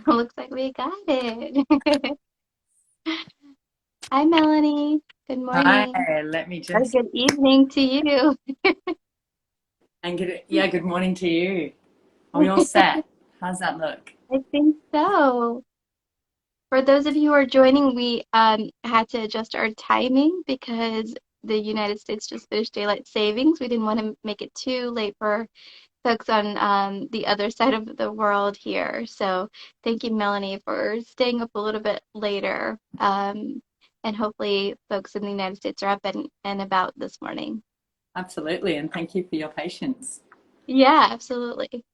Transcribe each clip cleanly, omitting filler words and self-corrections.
Looks like we got it. Hi, Melanie. Good Hi, morning. let me Or just good evening to you. and good morning to you. Are we all set? How's that look? I think so. For those of you who are joining, we had to adjust our timing because the United States just finished daylight savings. We didn't want to make it too late for folks on the other side of the world here. So thank you, Melanie, for staying up a little bit later. And hopefully folks in the United States are up and about this morning. Absolutely, and thank you for your patience. Yeah, absolutely.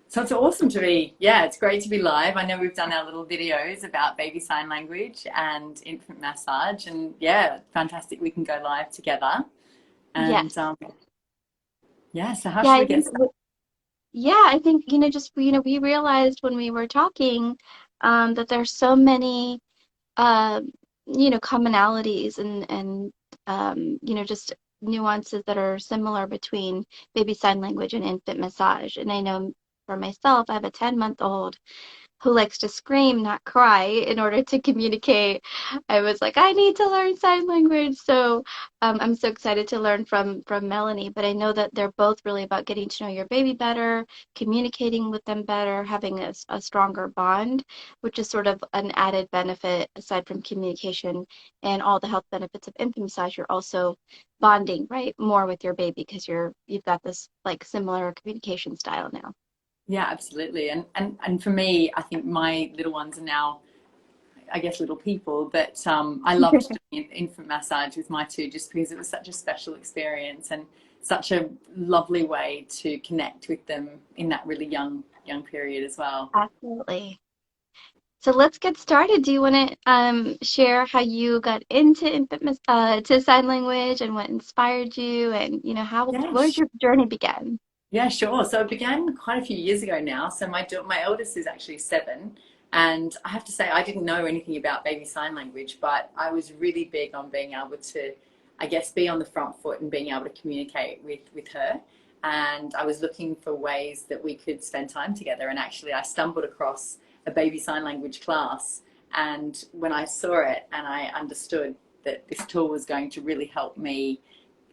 So it's awesome to be, yeah, it's great to be live. I know we've done our little videos about baby sign language and infant massage, and yeah, fantastic. We can go live together. And Yes. yeah, so how Yeah, should I we get think, started? yeah, I think, just, we realized when we were talking that there's so many, uh, commonalities and just nuances that are similar between baby sign language and infant massage. And I know for myself, I have a 10-month-old who likes to scream, not cry, in order to communicate. I was like, I need to learn sign language. So I'm so excited to learn from Melanie. But I know that they're both really about getting to know your baby better, communicating with them better, having a stronger bond, which is sort of an added benefit aside from communication and all the health benefits of infant massage. You're also bonding, right, more with your baby because you've got this like similar communication style now. Yeah, absolutely. And for me, I think my little ones are now, I guess, little people, but I loved doing infant massage with my two just because it was such a special experience and such a lovely way to connect with them in that really young period as well. Absolutely. So let's get started. Do you want to share how you got into to sign language and what inspired you and how Yeah, where did your journey begin? yeah, sure. So it began quite a few years ago now. So my eldest is actually 7, and I have to say I didn't know anything about baby sign language, but I was really big on being able to, I guess, be on the front foot and being able to communicate with her. And I was looking for ways that we could spend time together. And actually, I stumbled across a baby sign language class. And when I saw it and I understood that this tool was going to really help me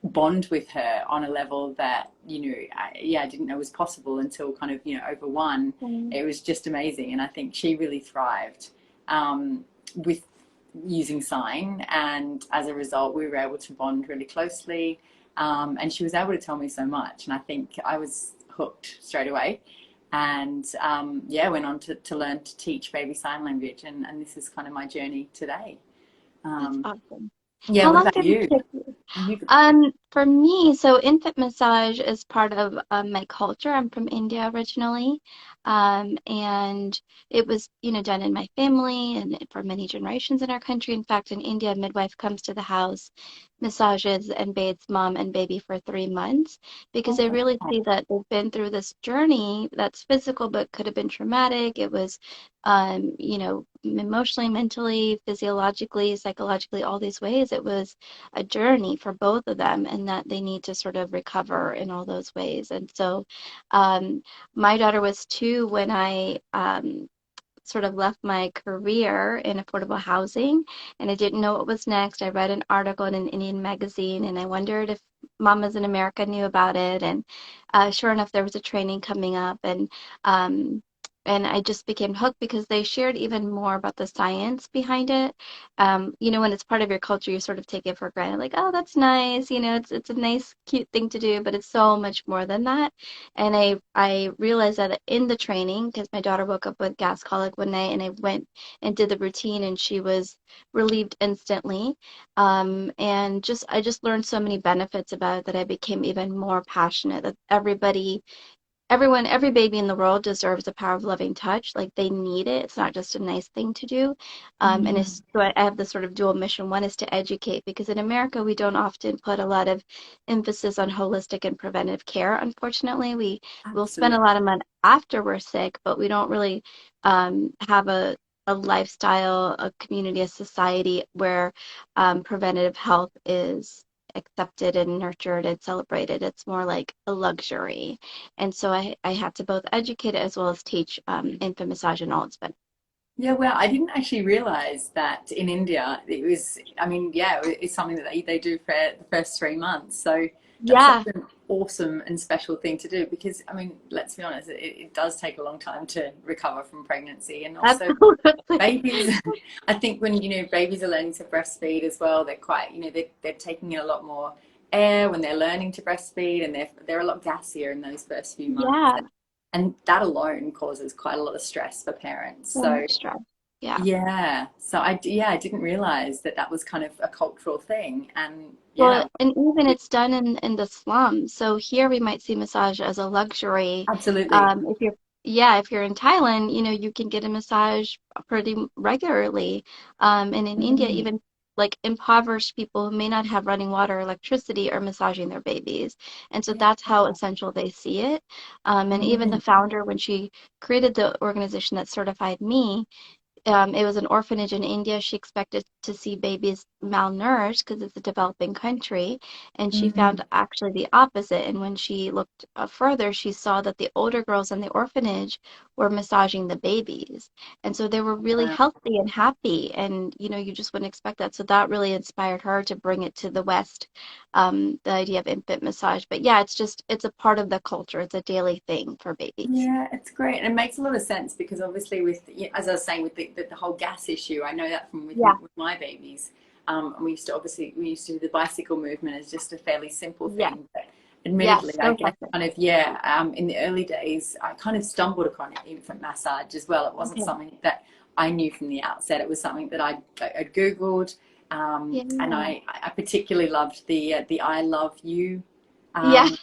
bond with her on a level that I didn't know was possible until kind of over one. Mm. It was just amazing, and I think she really thrived with using sign, and as a result we were able to bond really closely, and she was able to tell me so much, and I think I was hooked straight away, and yeah, went on to learn to teach baby sign language, and this is kind of my journey today. That's um, awesome. yeah, How what long about did it you? take you? You For me, so infant massage is part of my culture. I'm from India originally, and it was, done in my family and for many generations in our country. In fact, in India, a midwife comes to the house, massages and bathes mom and baby for 3 months because they really see that they've been through this journey that's physical but could have been traumatic. It was, emotionally, mentally, physiologically, psychologically, all these ways. It was a journey for both of them and that they need to sort of recover in all those ways. And so my daughter was 2 when I sort of left my career in affordable housing and I didn't know what was next. I read an article in an Indian magazine and I wondered if mamas in America knew about it. And sure enough, there was a training coming up um, and I just became hooked because they shared even more about the science behind it. When it's part of your culture, you sort of take it for granted, like, oh, that's nice. It's a nice, cute thing to do, but it's so much more than that. And I realized that in the training, because my daughter woke up with gas colic one night, and I went and did the routine, and she was relieved instantly. And I just learned so many benefits about it that I became even more passionate that every baby in the world deserves a power of loving touch. Like they need it. It's not just a nice thing to do. And Mm, it's, so I have this sort of dual mission. One is to educate because in America, we don't often put a lot of emphasis on holistic and preventive care. Unfortunately, we will spend a absolutely. lot of money after we're sick, but we don't really have a lifestyle, a community, a society where preventative health is accepted and nurtured and celebrated. It's more like a luxury. And so I had to both educate it as well as teach infant massage and all its benefits. Yeah, well, I didn't actually realize that in India it was, I mean, yeah, it's something that they do for the first 3 months. So that's such Yeah, an awesome and special thing to do because, I mean, let's be honest, it does take a long time to recover from pregnancy. And also absolutely. babies, I think when, babies are learning to breastfeed as well, they're quite, they're taking in a lot more air when they're learning to breastfeed and they're a lot gassier in those first few months. Yeah, And that alone causes quite a lot of stress for parents. so So, much stress. Yeah. yeah. So I didn't realize that that was kind of a cultural thing. And Well, yeah, and even it's done in the slums. So here we might see massage as a luxury. absolutely. If you're, yeah, if you're in Thailand, you can get a massage pretty regularly. And in India, Mm, even like impoverished people who may not have running water or electricity are massaging their babies. And so yeah. that's how essential they see it. And even the Mm, founder, when she created the organization that certified me, it was an orphanage in India. She expected to see babies malnourished because it's a developing country, and she mm, found actually the opposite. And when she looked further, she saw that the older girls in the orphanage were massaging the babies, and so they were really wow. healthy and happy. And you just wouldn't expect that. So that really inspired her to bring it to the West, the idea of infant massage. But yeah, it's a part of the culture. It's a daily thing for babies. Yeah, it's great. And it makes a lot of sense because obviously with, as I was saying, with the whole gas issue, I know that from Yeah, with my babies. And we used to do the bicycle movement as just a fairly simple yeah, thing. But yes, admittedly, I so guess helpful. kind of, yeah, in the early days, I kind of stumbled upon infant massage as well. It wasn't Okay. something that I knew from the outset. It was something that I Googled. Yeah. And I particularly loved the I Love You Yeah. um,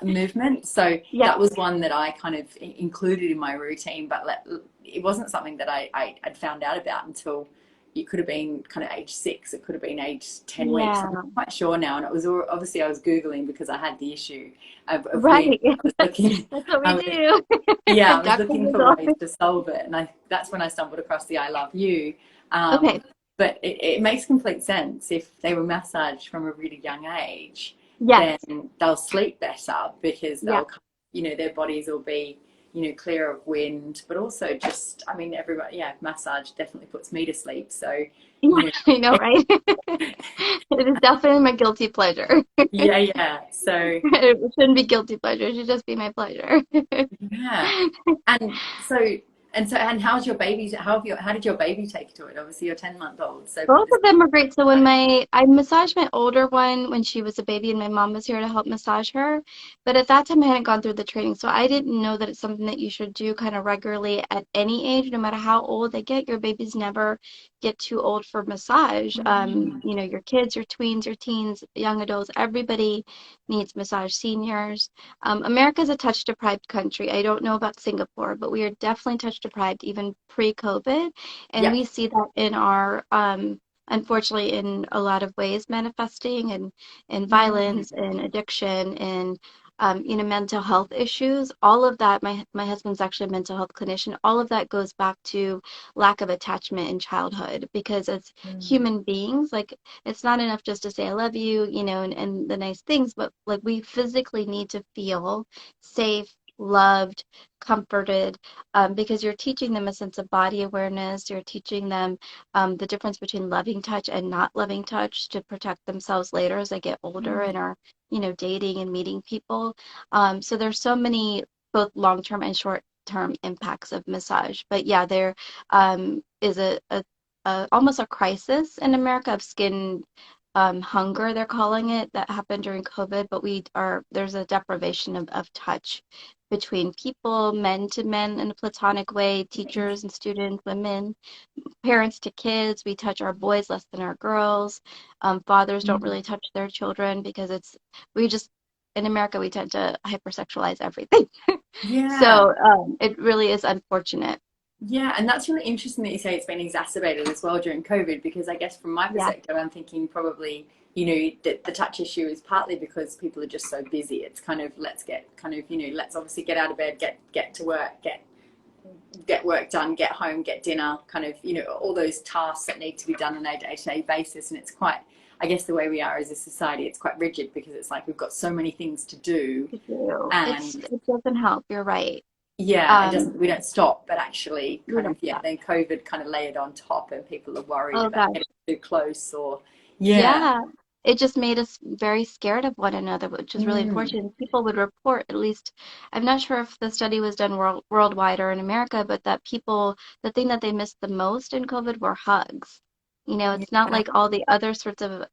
movement. So Yeah. that was one that I kind of included in my routine, but it wasn't something that I'd found out about until it could have been kind of age 6. It could have been age 10 weeks. I'm Yeah. not quite sure now. And it was obviously I was Googling because I had the issue of weird. Right. I was looking, That's what we I was, do. yeah, I was Dr. looking for Google. ways to solve it. And that's when I stumbled across the I Love You. Okay. Um, but it makes complete sense if they were massaged from a really young age, Yes. then they'll sleep better because Yeah. their bodies will be, clear of wind, but also just, I mean, everybody, yeah, massage definitely puts me to sleep. So, Yeah. you I know, know, right? It is definitely my guilty pleasure. yeah, yeah. So, It shouldn't be guilty pleasure. It should just be my pleasure. yeah. And and how's your baby? How did your baby take to it? Obviously, you're 10 month old. So, Both of them are great. So when I massaged my older one when she was a baby and my mom was here to help massage her, but at that time I hadn't gone through the training, so I didn't know that it's something that you should do kind of regularly at any age, no matter how old they get. Your babies never get too old for massage. Your kids, your tweens, your teens, young adults, everybody needs massage. Seniors. America's a touch deprived country. I don't know about Singapore, but we are definitely touch deprived even pre-COVID. And yeah. we see that in our, unfortunately, in a lot of ways manifesting in Mm, violence and addiction and, mental health issues. All of that, my husband's actually a mental health clinician. All of that goes back to lack of attachment in childhood because as mm, human beings, like it's not enough just to say I love you, and the nice things, but like we physically need to feel safe, loved, comforted, because you're teaching them a sense of body awareness. You're teaching them the difference between loving touch and not loving touch to protect themselves later as they get older and mm. are, dating and meeting people. So there's so many both long-term and short-term impacts of massage. But yeah, there is a almost a crisis in America of skin hunger, they're calling it, that happened during COVID, but there's a deprivation of touch between people, men to men in a platonic way, teachers and students, women, parents to kids. We touch our boys less than our girls. Fathers don't Mm. really touch their children because we just, in America, we tend to hypersexualize everything. Yeah. So it really is unfortunate. Yeah, and that's really interesting that you say it's been exacerbated as well during COVID, because I guess from my Yeah. perspective, I'm thinking probably, the touch issue is partly because people are just so busy. It's kind of let's get kind of, let's obviously get out of bed, get to work, get work done, get home, get dinner, kind of, all those tasks that need to be done on a day-to-day basis. And it's quite, I guess the way we are as a society, it's quite rigid because it's like we've got so many things to do, To do. and It doesn't help. You're right. yeah, it Um, doesn't, we don't stop, but actually we kind of, don't yeah, stop. then COVID kind of layered on top and people are worried Oh about gosh. getting too close or yeah. Yeah. It just made us very scared of one another, which is really Mm, unfortunate. People would report, at least, I'm not sure if the study was done worldwide or in America, but that people, the thing that they missed the most in COVID were hugs. It's not yeah. like all the other sorts of,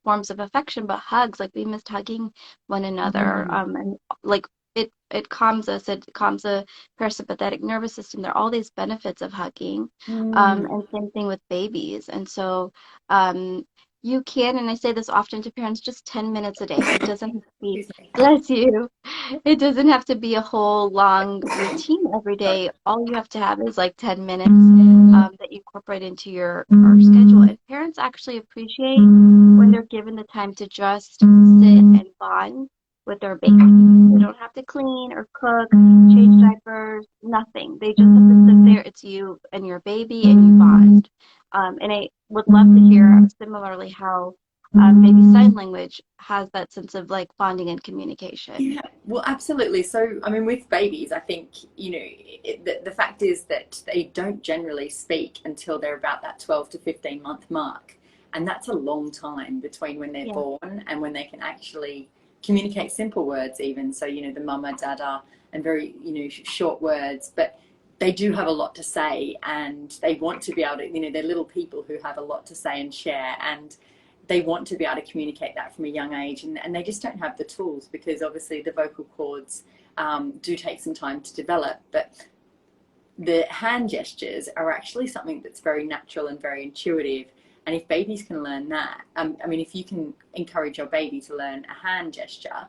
forms of affection, but hugs. Like we missed hugging one another. Mm, And like it calms us, it calms the parasympathetic nervous system. There are all these benefits of hugging. mm. And same thing with babies. And so, um, you can, and I say this often to parents, just 10 minutes a day. It doesn't have to be, Excuse me. bless you. It doesn't have to be a whole long routine every Sorry. day. All you have to have is like 10 minutes that you incorporate into your schedule. And parents actually appreciate when they're given the time to just sit and bond with their baby. They don't have to clean or cook, change diapers, nothing. They just have to sit there. It's you and your baby, and you bond. And I would love to hear similarly how maybe sign language has that sense of like bonding and communication. Yeah, well, absolutely. So, I mean, with babies, I think, the fact is that they don't generally speak until they're about that 12 to 15-month mark. And that's a long time between when they're Yeah, born and when they can actually communicate simple words, even. So, the mama, dada, and very, short words. But they do have a lot to say and they want to be able to, they're little people who have a lot to say and share. And they want to be able to communicate that from a young age, and they just don't have the tools because obviously the vocal cords do take some time to develop. But the hand gestures are actually something that's very natural and very intuitive. And if babies can learn that, I mean, if you can encourage your baby to learn a hand gesture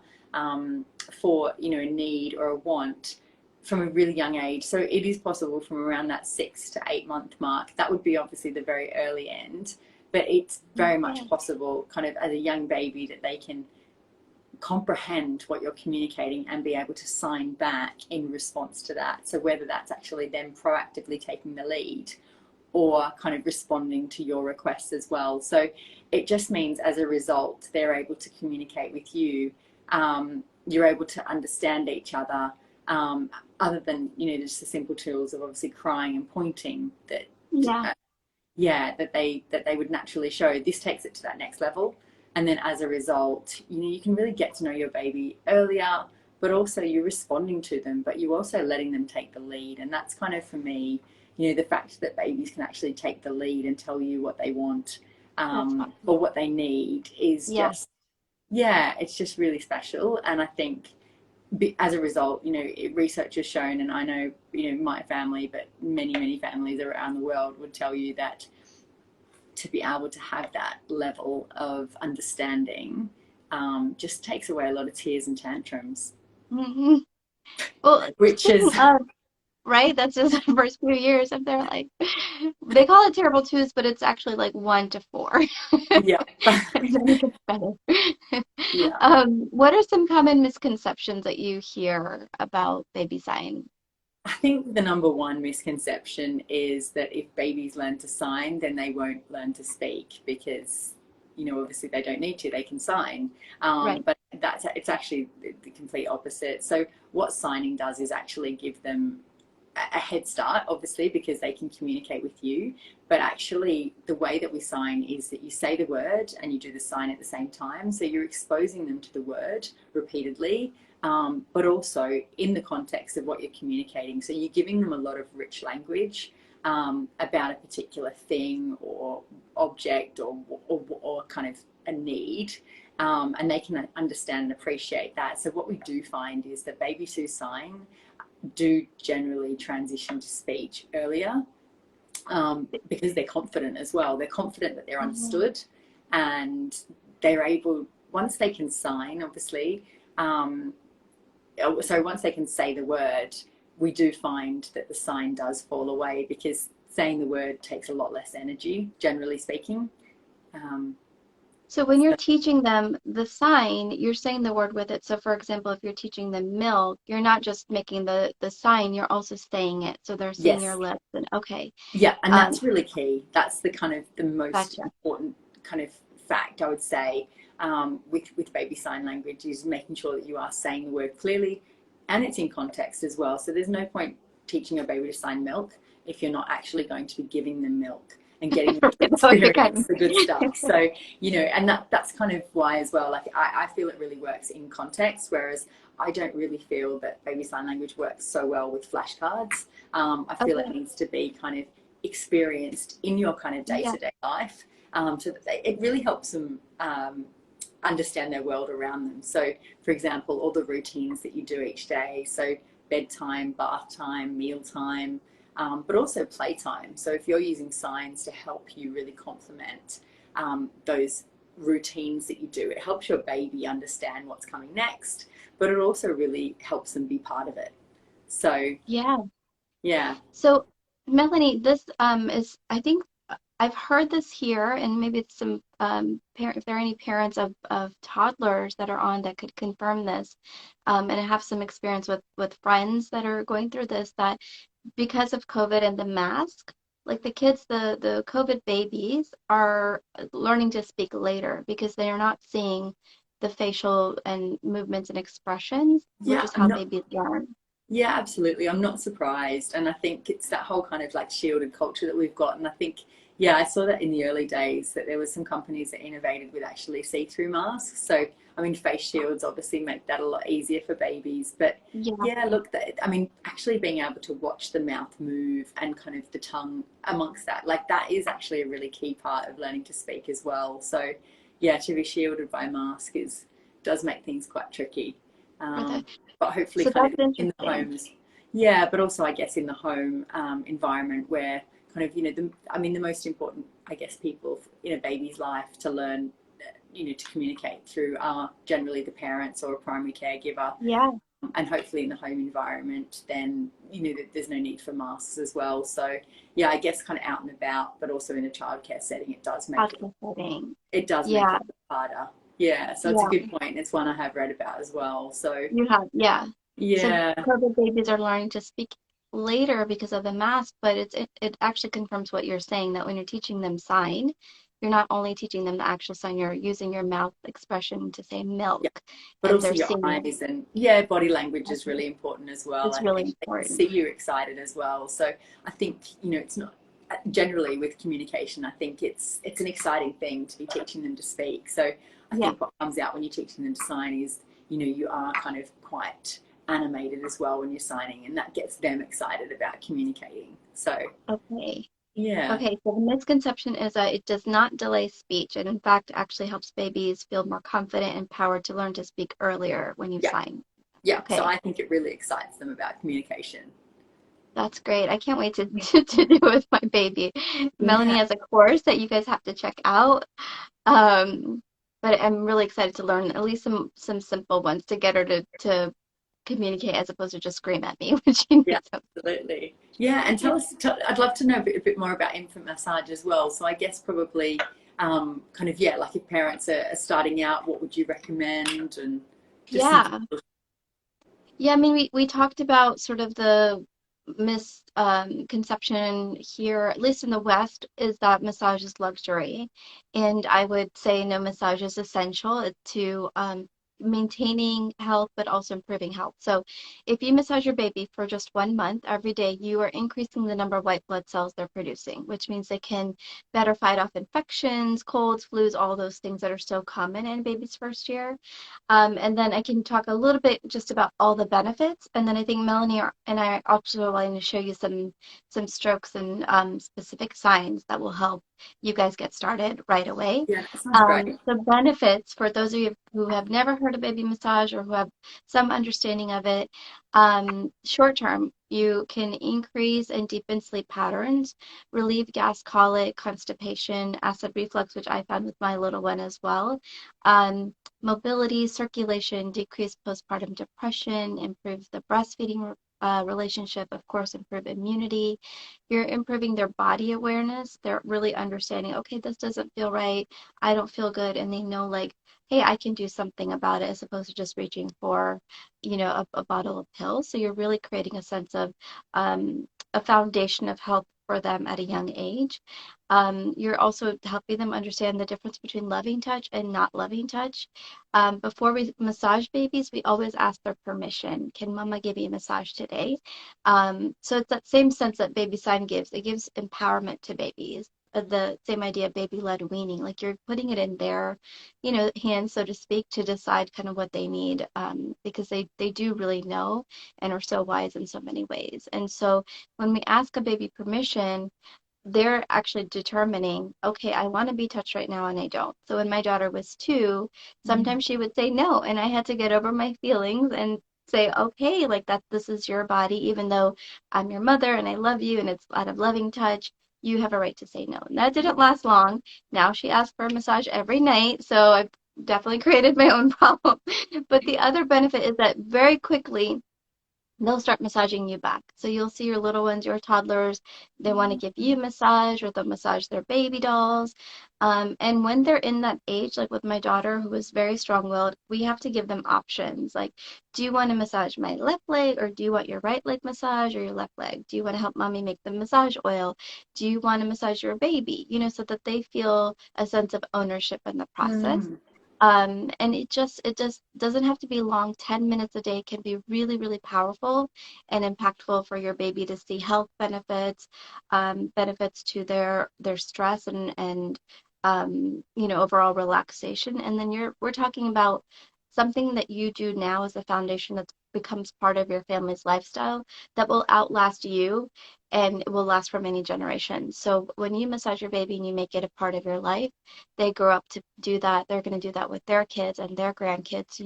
for, a need or a want from a really young age, so it is possible from around that 6 to 8 month mark. That would be obviously the very early end, but it's very yeah, much possible, kind of as a young baby, that they can comprehend what you're communicating and be able to sign back in response to that. So whether that's actually them proactively taking the lead or kind of responding to your requests as well. So it just means as a result, they're able to communicate with you. You're able to understand each other, other than, just the simple tools of obviously crying and pointing that, yeah. yeah, that they would naturally show. This takes it to that next level. And then as a result, you can really get to know your baby earlier, but also you're responding to them, but you're also letting them take the lead. And that's kind of, for me, the fact that babies can actually take the lead and tell you what they want, That's awesome. or what they need is Yeah. just, yeah, it's just really special. And I think as a result, research has shown, and I know, my family, but many, many families around the world would tell you that to be able to have that level of understanding just takes away a lot of tears and tantrums, hmm Well, which speaking is, of, right, that's just the first few years of their life. They call it terrible twos, but it's actually like 1 to 4. yeah, And then it gets better. yeah. What are some common misconceptions that you hear about baby sign? I think the number one misconception is that if babies learn to sign, then they won't learn to speak because, obviously they don't need to, they can sign. Right. But it's actually the complete opposite. So what signing does is actually give them a head start, obviously, because they can communicate with you. But actually, the way that we sign is that you say the word and you do the sign at the same time. So you're exposing them to the word repeatedly, but also in the context of what you're communicating. So you're giving them a lot of rich language about a particular thing or object or kind of a need. And they can understand and appreciate that. So what we do find is that babies who sign do generally transition to speech earlier, because they're confident as well. They're confident that they're Mhm. understood, and they're able, once they can sign, obviously, so once they can say the word, we do find that the sign does fall away because saying the word takes a lot less energy, generally speaking. Um, So when you're so teaching them the sign, you're saying the word with it. So for example, if you're teaching them milk, you're not just making the sign, you're also saying it. So they're seeing your yes, lips and okay. yeah, and Um, that's really key. That's the kind of the most Gotcha. important kind of fact, I would say, with baby sign language is making sure that you are saying the word clearly and it's in context as well. So there's no point teaching a baby to sign milk if you're not actually going to be giving them milk and getting them to That would be kind experience the good stuff. of So, and that's kind of why as well, like I feel it really works in context, whereas I don't really feel that baby sign language works so well with flashcards. I feel it okay. needs to be kind of experienced in your kind of Yeah. day-to-day life, so that it really helps them understand their world around them. So, for example, all the routines that you do each day, so bedtime, bath time, meal time, but also playtime. So if you're using signs to help you really complement those routines that you do, it helps your baby understand what's coming next, but it also really helps them be part of it. So Yeah. yeah, So, Melanie, this is, I think I've heard this here, and maybe it's some parent, if there are any parents of toddlers that are on that could confirm this, and I have some experience with friends that are going through this, that because of COVID and the mask, like the kids, the COVID babies are learning to speak later because they are not seeing the facial and movements and expressions, which yeah, is I'm how not. babies learn. Yeah, absolutely. I'm not surprised. And I think it's that whole kind of like shielded culture that we've got. And I think, yeah, I saw that in the early days that there was some companies that innovated with actually see-through masks. So, I mean, face shields obviously make that a lot easier for babies. But Yeah, yeah, look, I mean, actually being able to watch the mouth move and kind of the tongue amongst that, like that is actually a really key part of learning to speak as well. So, yeah, to be shielded by a mask does make things quite tricky. for the Um, but hopefully so kind of that's in the interesting. homes, yeah, but also I guess in the home environment where kind of the most important, I guess, people in a baby's life to learn, to communicate through are generally the parents or a primary caregiver. Yeah, And hopefully in the home environment then there's no need for masks as well. So yeah, I guess kind of out and about, but also in a childcare setting it does make it outdoor setting. it does make Yeah, it harder. Yeah, so it's a yeah. good point. It's one I have read about as well. So You have, yeah. So yeah, COVID babies are learning to speak later because of the mask, but it actually confirms what you're saying, that when you're teaching them sign, you're not only teaching them the actual sign, you're using your mouth expression to say yeah, milk, but and also they're your seeing eyes and yeah, body language is really important as well. it's I really think they can see important. you excited as well. So I think it's not generally with communication. I think it's an exciting thing to be teaching them to speak. So I Yeah, think what comes out when you're teaching them to sign is you are kind of quite animated as well when you're signing, and that gets them excited about communicating. So okay. yeah, Okay, so the misconception is that it does not delay speech, and in fact actually helps babies feel more confident and empowered to learn to speak earlier when you yeah, sign. yeah. So Okay. I think it really excites them about communication. That's great. I can't wait to, to do it with my baby. Yeah. Melanie has a course that you guys have to check out. Um, but I'm really excited to learn at least some simple ones to get her to communicate as opposed to just scream at me when she Yeah, needs something. absolutely. Yeah, and I'd love to know a bit more about infant massage as well. So I guess probably kind of, yeah, like if parents are starting out, what would you recommend? And just some, Yeah. Yeah, I mean, we talked about sort of the misconception here, at least in the West, is that massage is luxury. And I would say no, massage is essential to maintaining health, but also improving health. So if you massage your baby for just 1 month every day, you are increasing the number of white blood cells they're producing, which means they can better fight off infections, colds, flus, all those things that are so common in baby's first year. And then I can talk a little bit just about all the benefits. And then I think Melanie and I are also going to show you some strokes and specific signs that will help you guys get started right away. yeah, that sounds great. The benefits for those of you who have never heard of baby massage or who have some understanding of it, short term, you can increase and deepen sleep patterns, relieve gas, colic, constipation, acid reflux, which I found with my little one as well. Um, Mobility, circulation, decrease postpartum depression, improve the breastfeeding relationship, of course, improve immunity. You're improving their body awareness. They're really understanding, okay, this doesn't feel right. I don't feel good. And they know, like, hey, I can do something about it as opposed to just reaching for, a bottle of pills. So you're really creating a sense of a foundation of health for them at a young age. You're also helping them understand the difference between loving touch and not loving touch. Before we massage babies, we always ask their permission. Can mama give you a massage today? So it's that same sense that baby sign gives. It gives empowerment to babies. The same idea of baby-led weaning, like you're putting it in their, hands, so to speak, to decide kind of what they need, because they do really know and are so wise in so many ways. And so when we ask a baby permission, they're actually determining, okay, I want to be touched right now and I don't. So when my daughter was 2, Mm. sometimes she would say no, and I had to get over my feelings and say, okay, like that, this is your body, even though I'm your mother and I love you and it's out of loving touch, you have a right to say no. And that didn't last long. Now she asks for a massage every night, so I've definitely created my own problem. But the other benefit is that very quickly they'll start massaging you back. So you'll see your little ones, your toddlers, they want to give you a massage or they'll massage their baby dolls. And when they're in that age, like with my daughter who is very strong-willed, we have to give them options. Like, do you want to massage my left leg or do you want your right leg massage or your left leg? Do you want to help mommy make the massage oil? Do you want to massage your baby? So that they feel a sense of ownership in the process. Mm. And it just doesn't have to be long. 10 minutes a day can be really, really powerful and impactful for your baby to see health benefits, benefits to their stress and overall relaxation. And then we're talking about something that you do now as a foundation that becomes part of your family's lifestyle that will outlast you and it will last for many generations. So when you massage your baby and you make it a part of your life, they grow up to do that. They're going to do that with their kids and their grandkids. So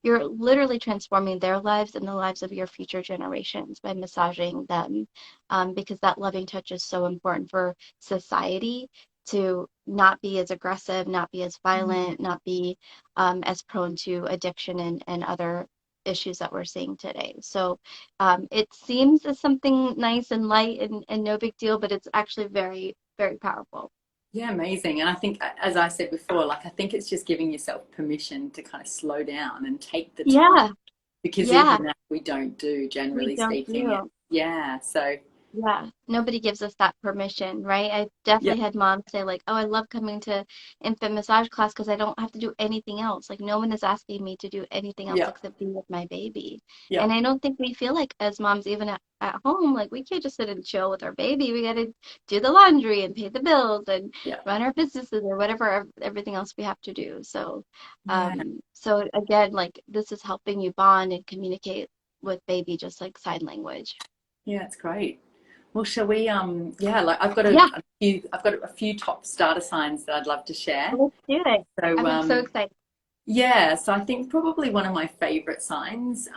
you're literally transforming their lives and the lives of your future generations by massaging them, because that loving touch is so important for society to not be as aggressive, not be as Mm. violent, not be as prone to addiction and other issues that we're seeing today. So it seems as something nice and light and no big deal, but it's actually very, very powerful. Yeah, amazing. And I think, as I said before, like I think it's just giving yourself permission to kind of slow down and take the time, Yeah, because yeah, even that we don't do, we generally don't speaking. do. Yeah. So Yeah, nobody gives us that permission, right? I yeah, definitely had moms say like, "Oh, I love coming to infant massage class because I don't have to do anything else. Like no one is asking me to do anything else yeah, except be with my baby." yeah, And I don't think we feel like as moms, even at home, like we can't just sit and chill with our baby. We got to do the laundry and pay the bills and yeah, run our businesses or whatever everything else we have to do. So, yeah, so again, like this is helping you bond and communicate with baby just like sign language. yeah. It's great. Well, shall we? Yeah, like Yeah, I've got a few top starter signs that I'd love to share. let's do it. So, I'm so excited. yeah, so I think probably one of my favorite signs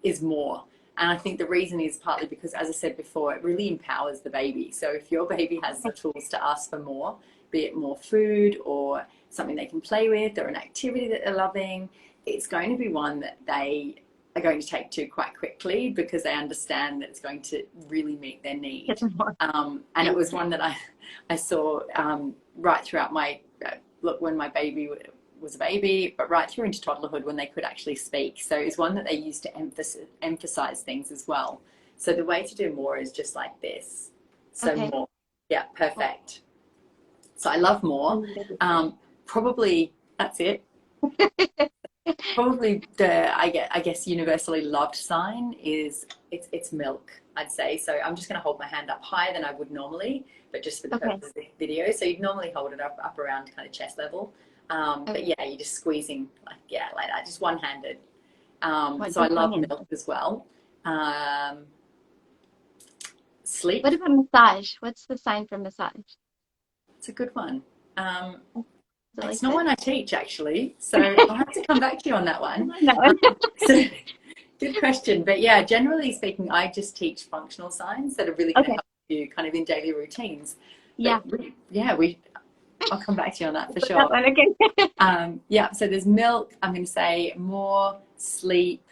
is more. And I think the reason is partly because, as I said before, it really empowers the baby. So if your baby has the tools to ask for more, be it more food or something they can play with or an activity that they're loving, it's going to be one that they are going to take to quite quickly because they understand that it's going to really meet their need. Get some more. And Yeah. it was one that I saw right throughout my look when my baby was a baby, but right through into toddlerhood when they could actually speak. So it's one that they used to emphasize things as well. So the way to do more is just like this. So Okay. more. Yeah, perfect. So I love more. Probably that's it. Probably I guess universally loved sign is it's milk, I'd say. So I'm just going to hold my hand up higher than I would normally, but just for the Okay. purpose of the video. So you'd normally hold it up around kind of chest level. Okay. But yeah, you're just squeezing like that, just one-handed. So I Just one love hand. milk as well. Um, sleep, What about massage? What's the sign for massage? it's a good one. Um, Is it like it's not this? one I teach actually, so I'll have to come back to you on that one. No. So good question. But yeah, generally speaking, I just teach functional signs that are really going to Okay. help you kind of in daily routines. Yeah. But yeah, I'll come back to you on that for Put that sure. one again. Yeah, so there's milk, I'm going to say more, sleep,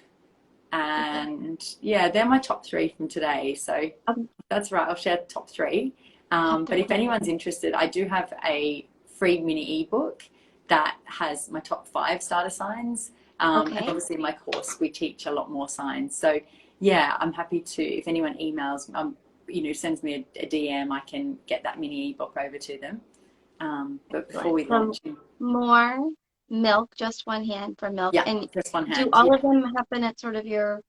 Okay. and yeah, they're my top three from today. So Um, that's right, I'll share the top three. top But three. if anyone's interested, I do have a free mini ebook that has my top 5 starter signs. And Okay. obviously in my course, we teach a lot more signs. So yeah, I'm happy to, if anyone emails, sends me a DM, I can get that mini ebook over to them. But before Excellent. we So launch, more milk, just one hand for milk. yeah, And just one do hand. all Yeah, of them happen at sort of your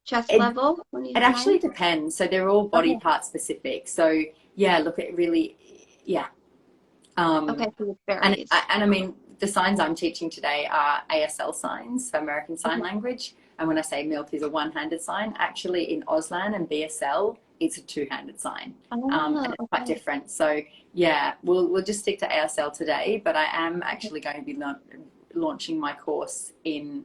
chest it level when you it actually sign? depends. So they're all body Okay. part specific. So yeah, look, it really, yeah. Okay, Um, so it and varies. I mean, the signs I'm teaching today are ASL signs, so American Sign Okay. Language. And when I say milk is a one-handed sign, actually in Auslan and BSL, it's a two-handed sign, and Oh, it's quite okay. different. So yeah, we'll just stick to ASL today, but I am actually going to be launching my course in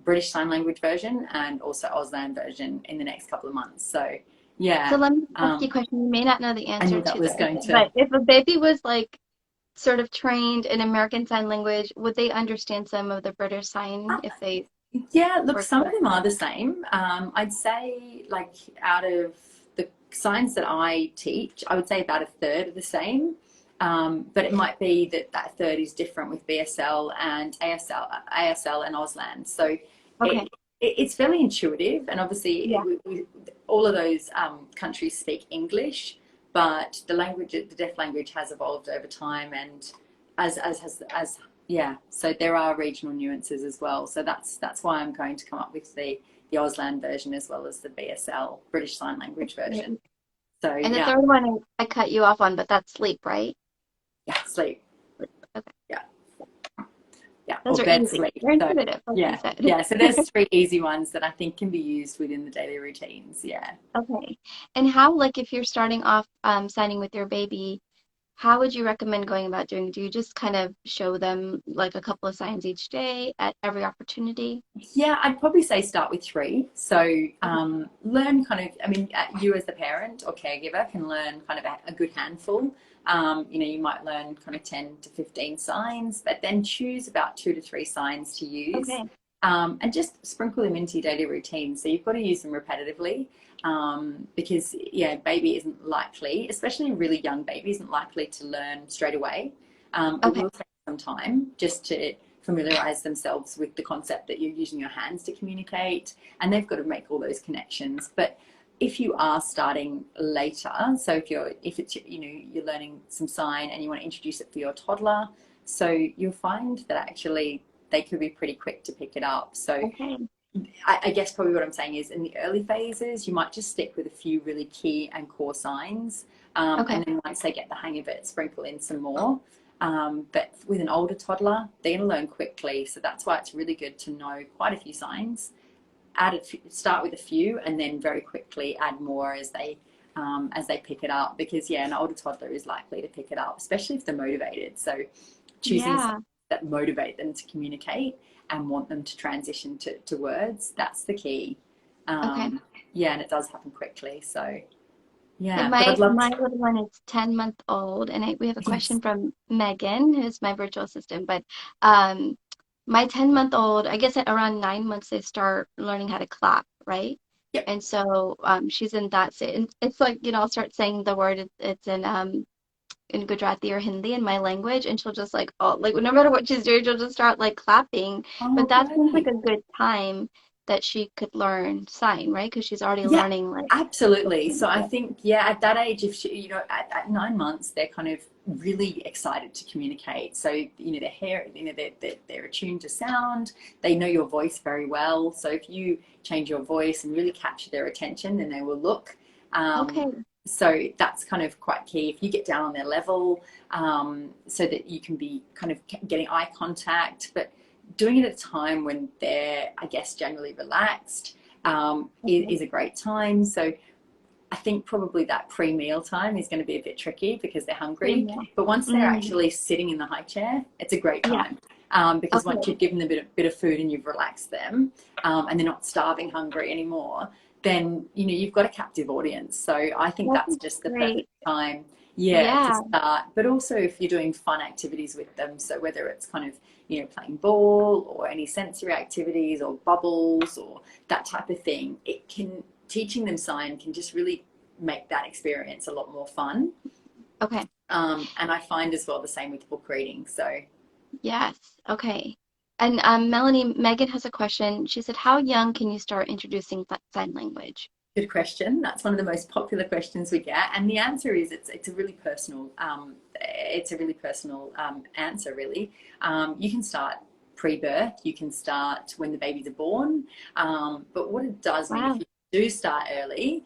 British Sign Language version and also Auslan version in the next couple of months. So So yeah, let me ask you a question. You may not know the I answer knew that to was this, going to. but if a baby was like sort of trained in American Sign Language, would they understand some of the British Sign if they Yeah, look, were some of quick? them are the same. I'd say, like, out of the signs that I teach, I would say about a third are the same. But it might be that that third is different with BSL and ASL and Auslan. So Okay. it, it's fairly intuitive, and obviously, Yeah. all of those countries speak English, but the deaf language has evolved over time, and as yeah, so there are regional nuances as well. So that's why I'm going to come up with the Auslan version as well as the BSL British Sign Language version. Great. So And the yeah, third one I cut you off on, but that's sleep, right? yeah, sleep, Okay. yeah, yeah, Those or are bed easy. sleep. They're So intuitive, like you yeah, said. yeah. So there's three easy ones that I think can be used within the daily routines. Yeah. Okay. And how, like, if you're starting off signing with your baby, how would you recommend going about doing it? Do you just kind of show them like a couple of signs each day at every opportunity? Yeah, I'd probably say start with three. So Okay. learn kind of, I mean, you as the parent or caregiver can learn kind of a good handful. You might learn kind of 10 to 15 signs, but then choose about 2 to 3 signs to use, Okay. and just sprinkle them into your daily routine. So you've got to use them repetitively, because, yeah, baby isn't likely, especially a really young baby, isn't likely to learn straight away. It Okay. will take some time just to familiarize themselves with the concept that you're using your hands to communicate, and they've got to make all those connections. But if you are starting later, so if it's you're learning some sign and you want to introduce it for your toddler, so you'll find that actually they could be pretty quick to pick it up. So Okay. I guess probably what I'm saying is in the early phases, you might just stick with a few really key and core signs. Okay. And then once they get the hang of it, sprinkle in some more. But with an older toddler, they're going to learn quickly. So that's why it's really good to know quite a few signs. Start with a few, and then very quickly add more as they pick it up. Because yeah, an older toddler is likely to pick it up, especially if they're motivated. So choosing signs Yeah. that motivate them to communicate and want them to transition to words, that's the key. Okay. Yeah, and it does happen quickly. So And yeah, but my I'd love my to. little one is 10-month old, and we have a Yes. question from Megan, who's my virtual assistant. But um, my 10-month old, I guess at around 9 months they start learning how to clap, right? Yep. And so she's in that state. And it's like, I'll start saying the word. It's in Gujarati or Hindi in my language, and she'll just like, oh, like no matter what she's doing, she'll just start like clapping. Oh, But that seems like great. a good time that she could learn sign, right? Because she's already Yeah, learning like how to absolutely. So I communicate. think, yeah, at that age, if she, at 9 months, they're kind of really excited to communicate. So, their hair, they're attuned to sound. They know your voice very well. So if you change your voice and really capture their attention, then they will look. Um, Okay. so that's kind of quite key. If you get down on their level, so that you can be kind of getting eye contact, but doing it at a time when they're, I guess, generally relaxed, Okay. is a great time. So I think probably that pre-meal time is going to be a bit tricky because they're hungry. Email. But once they're Mm, actually sitting in the high chair, it's a great yeah. time. Because once Okay. you've given them a bit of food and you've relaxed them, and they're not starving hungry anymore, then you've got a captive audience. So I think That that's is just the perfect great. time, yeah, to Yeah. start. But also if you're doing fun activities with them, so whether it's kind of playing ball or any sensory activities or bubbles or that type of thing, it can teaching them sign can just really make that experience a lot more fun. Okay. And I find as well the same with book reading. So Yes. Okay. And Melanie, Megan has a question. She said, "How young can you start introducing sign language?" Good question. That's one of the most popular questions we get, and the answer is it's a really personal answer. Really, you can start pre-birth, you can start when the babies are born, but what it does mean if Wow. you do start early,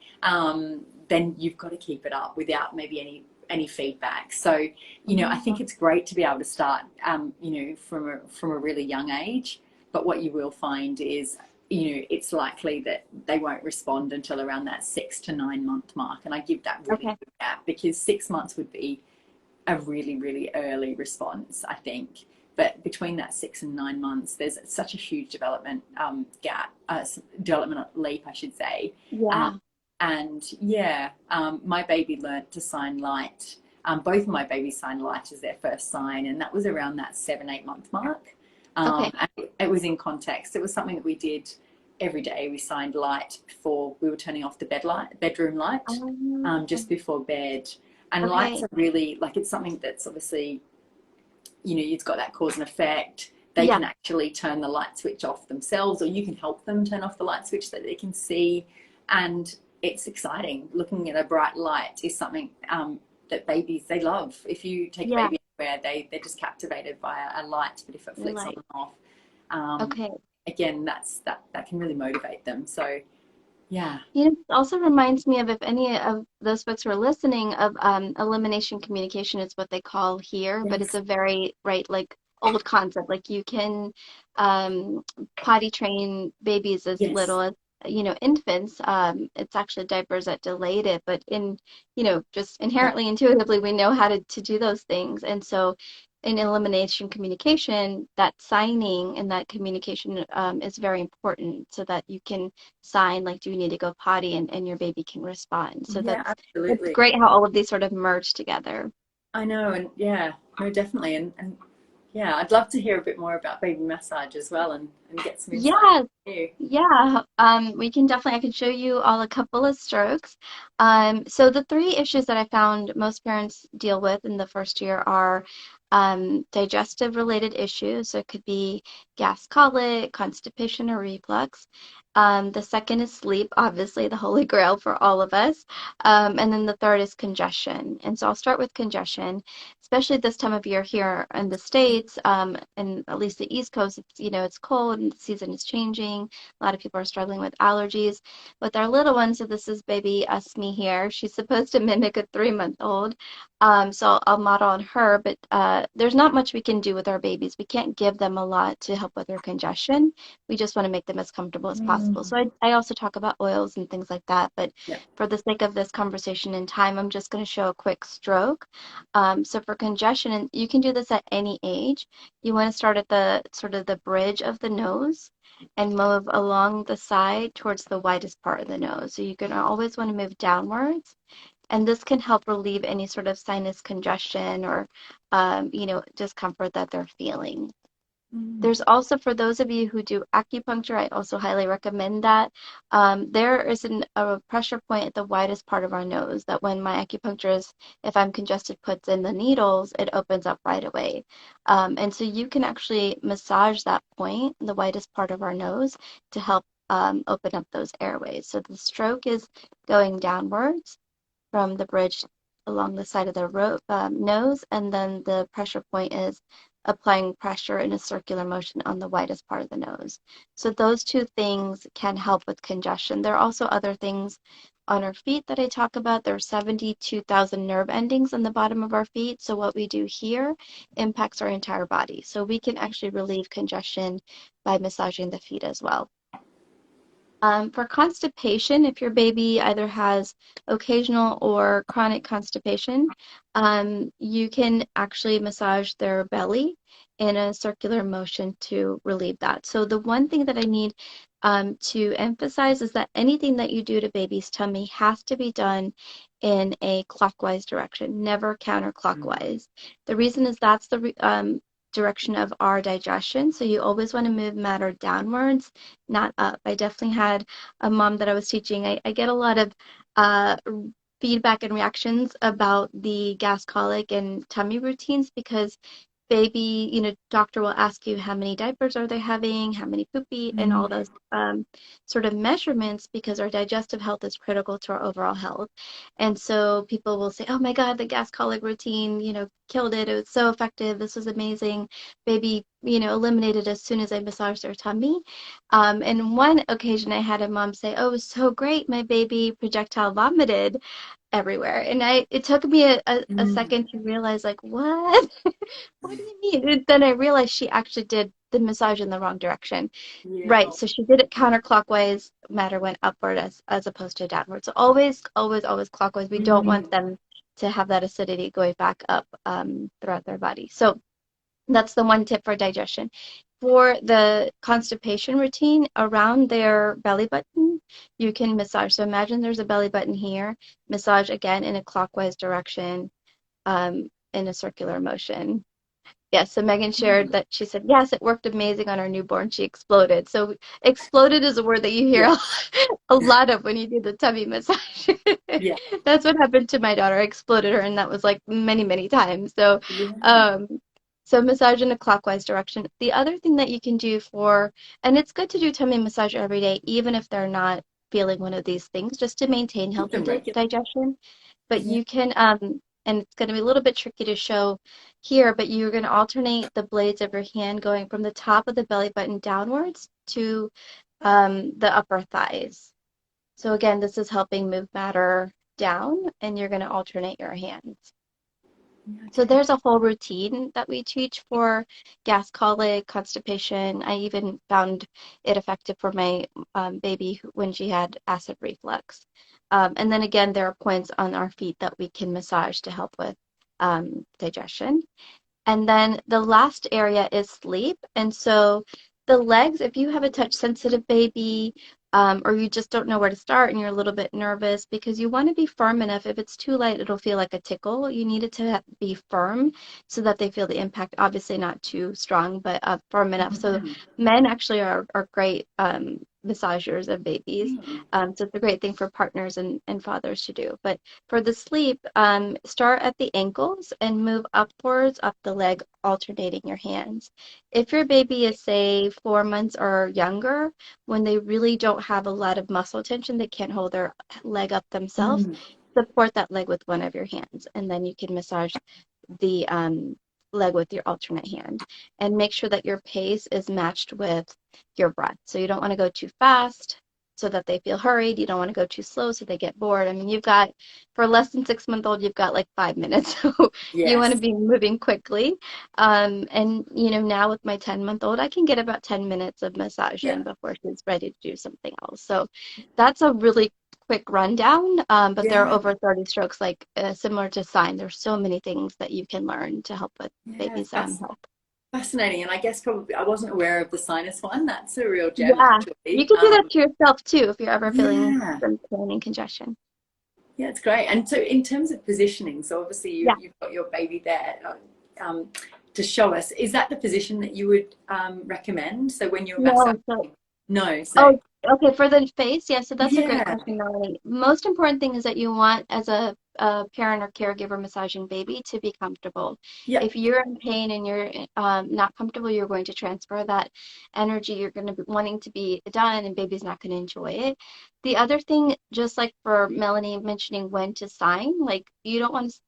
then you've got to keep it up without maybe any feedback. So, I think it's great to be able to start, from a really young age. But what you will find is, it's likely that they won't respond until around that 6 to 9 month mark. And I give that really Okay. good gap, because 6 months would be a really, really early response, I think. But between that 6 and 9 months, there's such a huge development gap, development leap, I should say. Um, Yeah. and yeah, my baby learnt to sign light. Both of my babies signed light as their first sign, and that was around that 7, 8 month mark. Okay. And it was in context. It was something that we did every day. We signed light before we were turning off the bedroom light, just before bed. And lights Okay. are really, like, it's something that's obviously, it's got that cause and effect. They Yeah. can actually turn the light switch off themselves, or you can help them turn off the light switch so that they can see. And it's exciting. Looking at a bright light is something that babies, they love. If you take a Yeah. baby anywhere, they're just captivated by a light. But if it You're flicks on like, and off, um, okay. again, that can really motivate them. So yeah. You know, it also reminds me of, if any of those folks who are listening, of elimination communication is what they call here, but it's Yes. a very, right, like old concept. Like you can um, potty train babies as Yes. little as, infants. It's actually diapers that delayed it, but just Yeah. inherently, intuitively, we know how to do those things. And so in elimination communication, that signing and that communication is very important so that you can sign like, do you need to go potty, and your baby can respond. So Yeah, that's absolutely. great how all of these sort of merge together. I know, and yeah, no, definitely, and yeah, I'd love to hear a bit more about baby massage as well, and get some insight Yeah, from you. yeah. We can definitely, I can show you all a couple of strokes. So the three issues that I found most parents deal with in the first year are digestive related issues. So it could be gas, colic, constipation, or reflux. The second is sleep, obviously the holy grail for all of us. And then the third is congestion. And so I'll start with congestion, especially this time of year here in the States, and at least the East Coast. It's cold and the season is changing. A lot of people are struggling with allergies. With our little one, so this is baby Usme here. She's supposed to mimic a 3-month-old. So I'll model on her, but there's not much we can do with our babies. We can't give them a lot to help with their congestion. We just want to make them as comfortable as possible. Mm, So I also talk about oils and things like that. But yeah. for the sake of this conversation and time, I'm just going to show a quick stroke. So for congestion, and you can do this at any age, you want to start at the sort of the bridge of the nose and move along the side towards the widest part of the nose. So you're going to always want to move downwards, and this can help relieve any sort of sinus congestion or, discomfort that they're feeling. Mm, There's also, for those of you who do acupuncture, I also highly recommend that. There is a pressure point at the widest part of our nose that when my acupuncturist, if I'm congested, puts in the needles, it opens up right away. And so you can actually massage that point, the widest part of our nose, to help open up those airways. So the stroke is going downwards from the bridge along the side of the nose, and then the pressure point is applying pressure in a circular motion on the widest part of the nose. So those two things can help with congestion. There are also other things on our feet that I talk about. There are 72,000 nerve endings on the bottom of our feet. So what we do here impacts our entire body. So we can actually relieve congestion by massaging the feet as well. For constipation, if your baby either has occasional or chronic constipation, you can actually massage their belly in a circular motion to relieve that. So the one thing that I need to emphasize is that anything that you do to baby's tummy has to be done in a clockwise direction, never mm, counterclockwise. The reason is that's the direction of our digestion. So you always want to move matter downwards, not up. I definitely had a mom that I was teaching. I get a lot of uh, feedback and reactions about the gas colic and tummy routines because baby, doctor will ask you how many diapers are they having, how many poopy, and all Mm. those sort of measurements because our digestive health is critical to our overall health. And so people will say, "Oh my God, the gas colic routine, killed it. It was so effective. This was amazing. Baby, eliminated as soon as I massaged their tummy." And one occasion I had a mom say, "Oh, it was so great. My baby projectile vomited everywhere." And it took me a Mm. second to realize, like, what? What do you mean? And then I realized she actually did the massage in the wrong direction. Right. Yeah. So she did it counterclockwise, matter went upward as opposed to downward. So always, always, always clockwise. We don't want Mm. them to have that acidity going back up throughout their body. So that's the one tip for digestion. For the constipation routine, around their belly button, you can massage. So imagine there's a belly button here. Massage again in a clockwise direction, in a circular motion. Yes, so Megan shared Mm. that she said, yes, it worked amazing on our newborn. She exploded. So exploded is a word that you hear Yeah. a lot of when you do the tummy massage. Yeah. That's what happened to my daughter. I exploded her, and that was like many, many times. So, Yeah. um, so massage in a clockwise direction. The other thing that you can do and it's good to do tummy massage every day, even if they're not feeling one of these things, just to maintain Keep healthy them regular. digestion. But Yeah. you can, and it's going to be a little bit tricky to show here, but you're going to alternate the blades of your hand going from the top of the belly button downwards to the upper thighs. So again, this is helping move matter down, and you're going to alternate your hands. Yeah, So okay. there's a whole routine that we teach for gas colic, constipation. I even found it effective for my baby when she had acid reflux. And then again, there are points on our feet that we can massage to help with digestion. And then the last area is sleep. And so the legs, if you have a touch sensitive baby, or you just don't know where to start and you're a little bit nervous because you want to be firm enough. If it's too light, it'll feel like a tickle. You need it to be firm so that they feel the impact. Obviously, not too strong, but firm enough. So Mm. men actually are great massagers of babies. Mm. So it's a great thing for partners and fathers to do. But for the sleep, start at the ankles and move upwards up the leg, alternating your hands. If your baby is, say, 4 months or younger, when they really don't have a lot of muscle tension, they can't hold their leg up themselves, Mm. support that leg with one of your hands, and then you can massage the leg with your alternate hand. And make sure that your pace is matched with your breath. So you don't want to go too fast so that they feel hurried. You don't want to go too slow so they get bored. I mean, for less than 6 month old, you've got like 5 minutes. So you want to Yes. be moving quickly. And now with my 10-month-old, I can get about 10 minutes of massage Yeah. in before she's ready to do something else. So that's a really quick rundown, but there are Yeah. over 30 strokes, like similar to sign. There's so many things that you can learn to help with Yeah. baby's That's health. fascinating. And I guess probably I wasn't aware of the sinus one. That's a real gem, Yeah, you actually. can do that to yourself too if you're ever feeling Yeah. some pain and congestion. Yeah, it's great. And so, in terms of positioning, so obviously Yeah. you've got your baby there to show us. Is that the position that you would recommend? So when you're No, so massaging, no. So Oh, okay. For the face, yeah. So that's a great yeah, question, Melanie. Most important thing is that you want, as a parent or caregiver massaging baby, to be comfortable. yeah, If you're in pain and you're not comfortable, you're going to transfer that energy. You're going to be wanting to be done, and baby's not going to enjoy it. The other thing, just like for Melanie mentioning when to sign, like you don't want to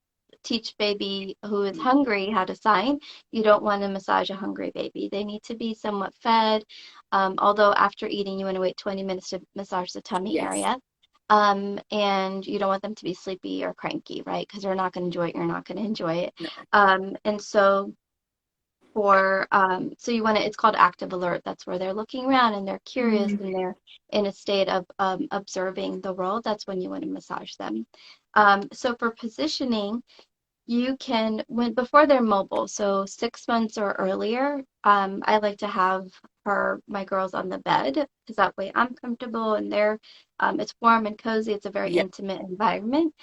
teach baby who is hungry how to sign. You don't want to massage a hungry baby. They need to be somewhat fed, although after eating, you want to wait 20 minutes to massage the tummy yes, area. And you don't want them to be sleepy or cranky, right? Because they're not going to enjoy it. You're not going to enjoy it. no, And so so you want to, it's called active alert. That's where they're looking around and they're curious mm, and they're in a state of observing the world. That's when you want to massage them. So for positioning, you can, when before they're mobile, so 6 months or earlier, I like to have my girls on the bed because that way I'm comfortable and it's warm and cozy. It's a very yeah, intimate environment.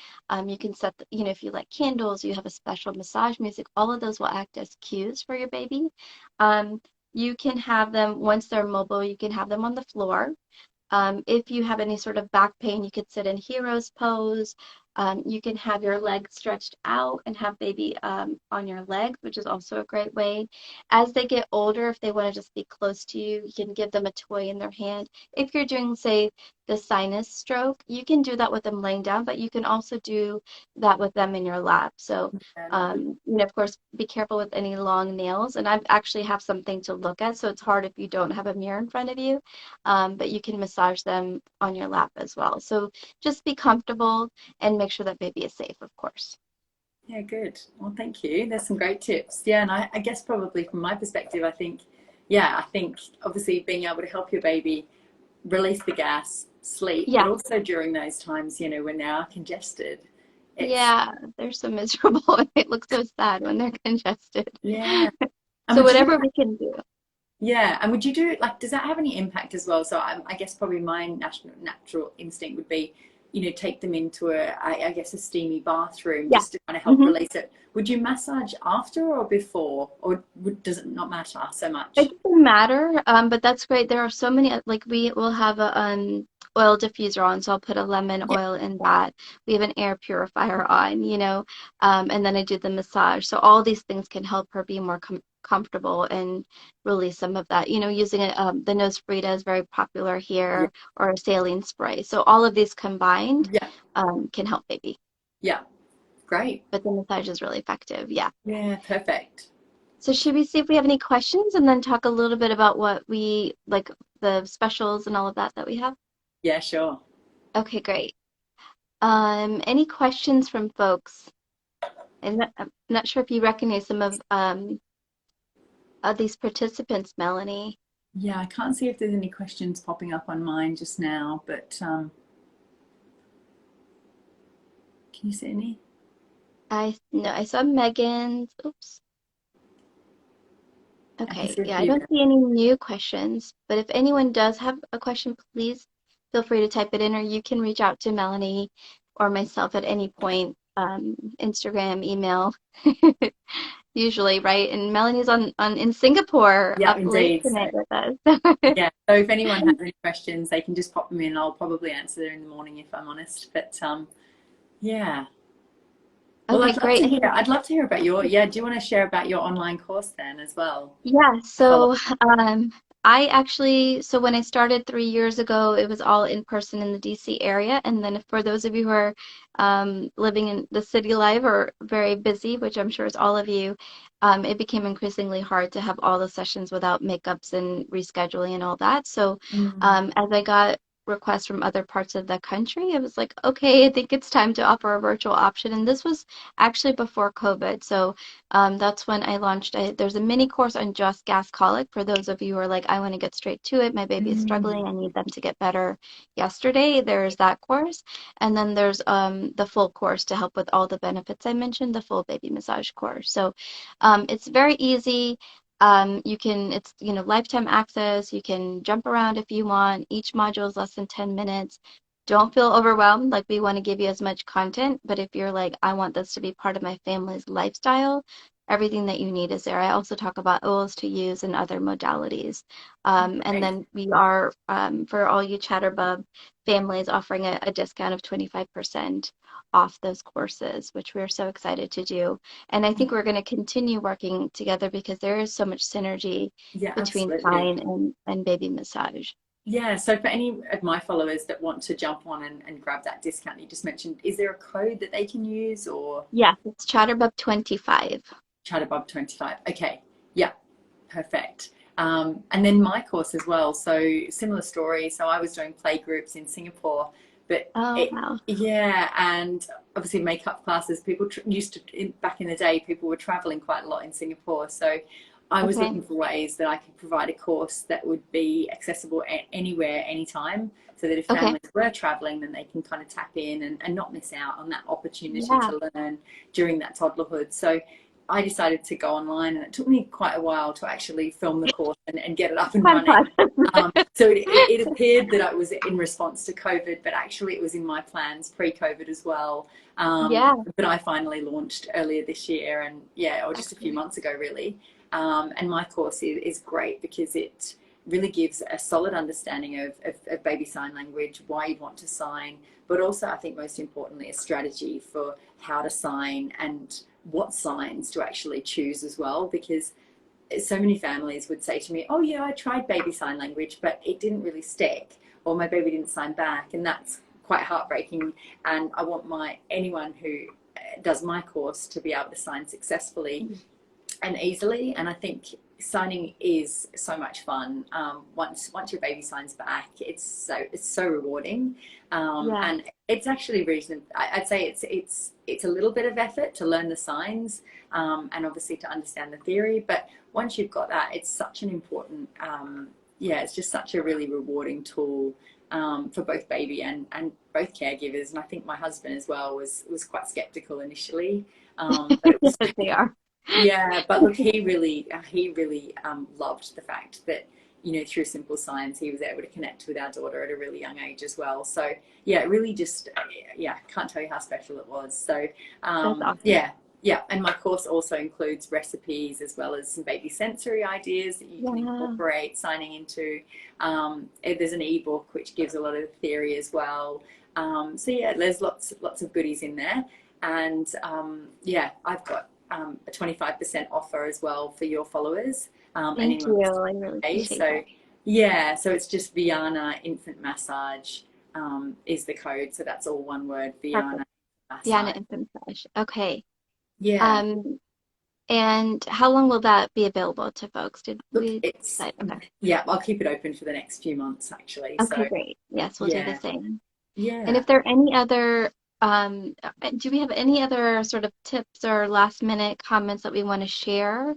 You can set, if you like candles, you have a special massage music, all of those will act as cues for your baby. Um, you can have them, once they're mobile, you can have them on the floor. If you have any sort of back pain, you could sit in hero's pose. You can have your legs stretched out and have baby on your legs, which is also a great way. As they get older, if they want to just be close to you, you can give them a toy in their hand. If you're doing, say, the sinus stroke, you can do that with them laying down, but you can also do that with them in your lap. So, Yeah, lovely. of course, be careful with any long nails. And I actually have something to look at, so it's hard if you don't have a mirror in front of you, but you can massage them on your lap as well. So just be comfortable and make sure that baby is safe, of course. Yeah, good. Well, thank you. There's some great tips. Yeah, and I guess probably from my perspective, I think, yeah, I think obviously being able to help your baby release the gas, sleep, but Yeah, also during those times, when they are congested, it's, yeah, they're so miserable. It looks so sad when they're congested. yeah. And So would you, whatever we can do. yeah, and would you do like, does that have any impact as well? So I guess probably my natural instinct would be, take them into I guess a steamy bathroom Yeah. just to kind of help hmm release it. Would you massage after or before, or does it not matter so It much? doesn't matter, but that's great. There are so many, like we will have a oil diffuser on, so I'll put a lemon Yeah, oil in that. We have an air purifier on, and then I do the massage. So all these things can help her be more comfortable and release some of that. Using the nose Frida is very popular yeah, here, or a saline spray. So all of these combined yeah, can help baby. yeah. Great. But the massage is really effective. Yeah. Yeah, perfect. So should we see if we have any questions and then talk a little bit about what we like the specials and all of that we have? Yeah, sure. Okay, great. Any questions from folks? I'm not sure if you recognize some of these participants, Melanie. Yeah, I can't see if there's any questions popping up on mine just now, but can you see any? I no, I saw Megan's. Oops. I can Okay, see a yeah, I few. don't see any new questions, but if anyone does have a question, please feel free to type it in, or you can reach out to Melanie or myself at any point, Instagram, email, usually, right? And Melanie's on in Singapore, Yeah, up late indeed. So tonight with us. yeah, so if anyone has any questions, they can just pop them in. I'll probably answer them in the morning if I'm honest. But yeah. Well, Okay, I'd love great. to And hear. I'd love to hear about your. Yeah, do you want to share about your online course then as well? yeah, Follow. so so when I started 3 years ago, it was all in person in the DC area. And then for those of you who are living in the city life or very busy, which I'm sure is all of you, it became increasingly hard to have all the sessions without makeups and rescheduling and all that. So Mm, as I got requests from other parts of the country, it was like, okay, I think it's time to offer a virtual option. And this was actually before COVID. So that's when I launched. There's a mini course on just gas colic for those of you who are like, I want to get straight to it. My baby is struggling. mm, I need them to get better yesterday. There's that course. And then there's the full course to help with all the benefits I mentioned, the full baby massage course. So it's very easy. It's, lifetime access. You can jump around if you want. Each module is less than 10 minutes. Don't feel overwhelmed. Like, we want to give you as much content, but if you're like, I want this to be part of my family's lifestyle, everything that you need is there. I also talk about oils to use and other modalities. And great. then we are, for all you Chatterbub families, offering a discount of 25% off those courses, which we're so excited to do. And I think we're going to continue working together because there is so much synergy Yeah, between absolutely. spine and baby massage. Yeah, so for any of my followers that want to jump on and grab that discount you just mentioned, is there a code that they can use or Yes, it's Chatterbub 25. Chatterbub 25? Okay, yeah, perfect. And then my course as well. So similar story. So I was doing play groups in Singapore, but Oh, wow. yeah, and obviously makeup classes. People used to back in the day, people were traveling quite a lot in Singapore. So I was Okay. looking for ways that I could provide a course that would be accessible anywhere, anytime, so that if Okay. families were traveling, then they can kind of tap in and not miss out on that opportunity Yeah. to learn during that toddlerhood. So I decided to go online, and it took me quite a while to actually film the course and get it up and Fun, running. fun. So it appeared that I was in response to COVID, but actually it was in my plans pre-COVID as well. Yeah. But I finally launched earlier this year, and yeah, or just a few Excellent. months ago, really. And my course is great because really gives a solid understanding of baby sign language, why you'd want to sign, but also I think most importantly a strategy for how to sign and what signs to actually choose as well, because so many families would say to me, oh yeah, I tried baby sign language, but it didn't really stick, or my baby didn't sign back, and that's quite heartbreaking. And I want anyone who does my course to be able to sign successfully and easily. And I think signing is so much fun. Once your baby signs back, it's so rewarding, Yeah. and it's actually reasonable. I'd say it's a little bit of effort to learn the signs, and obviously to understand the theory. But once you've got that, it's such an important, yeah, it's just such a really rewarding tool. For both baby and both caregivers. And I think my husband as well was quite skeptical initially, but it was They are. yeah, but look, he really loved the fact that, through simple signs, he was able to connect with our daughter at a really young age as well. So yeah, it really just, yeah, can't tell you how special it was. So That's awesome. yeah, yeah. And my course also includes recipes as well as some baby sensory ideas that you can incorporate signing into. There's an ebook which gives a lot of theory as well. So yeah, there's lots of goodies in there. And yeah, I've got a 25% offer as well for your followers. Thank you. I really appreciate that. Yeah, so it's just Vyana Infant Massage is the code. So that's all one word, Vyana Perfect. Massage. Vyana infant massage. Okay. Yeah. Um, and how long will that be available to folks? Did Look, we decide? Okay. yeah, I'll keep it open for the next few months actually. Okay, So great. Yes, we'll do the yeah, same. And yeah. if there are any other, do we have any other sort of tips or last minute comments that we want to share?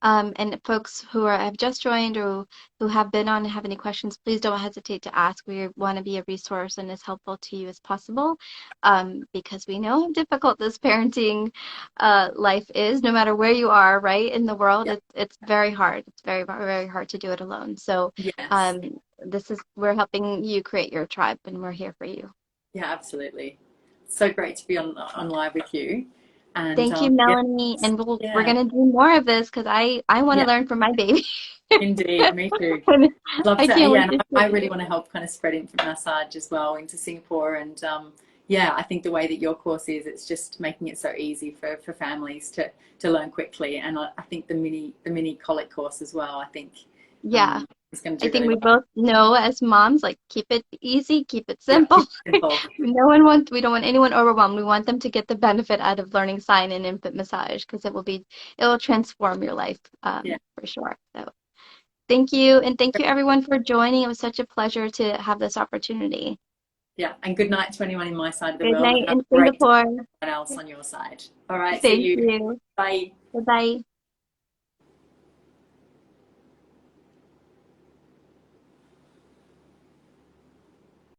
And folks who have just joined or who have been on and have any questions, please don't hesitate to ask. We want to be a resource and as helpful to you as possible, because we know how difficult this parenting life is, no matter where you are, right, in the world. Yeah. It's very hard. It's very, very hard to do it alone. So Yes. um, we're helping you create your tribe, and we're here for you. Yeah, absolutely. So great to be on live with you. And Thank you, yeah, Melanie. And we're yeah, gonna do more of this because I want to yeah, learn from my baby. indeed. Me too. And Love I to, can't yeah, wait and to share I with really you. want to help kind of spread infant massage as well into Singapore. And yeah, I think the way that your course is, it's just making it so easy for families to learn quickly. And I think the mini colic course as well, I think Yeah, is going to I do think really we well. both know as moms, like keep it easy, keep it Yeah, simple. keep it simple. We don't want anyone overwhelmed. We want them to get the benefit out of learning sign and infant massage because it will transform your life, Yeah, for sure. So thank you, and thank you everyone for joining. It was such a pleasure to have this opportunity. yeah. And good night to anyone in my side of the Good world, and night have in a great day Singapore. to everyone else on your side. All right, see Thank you. you. Bye. Bye bye.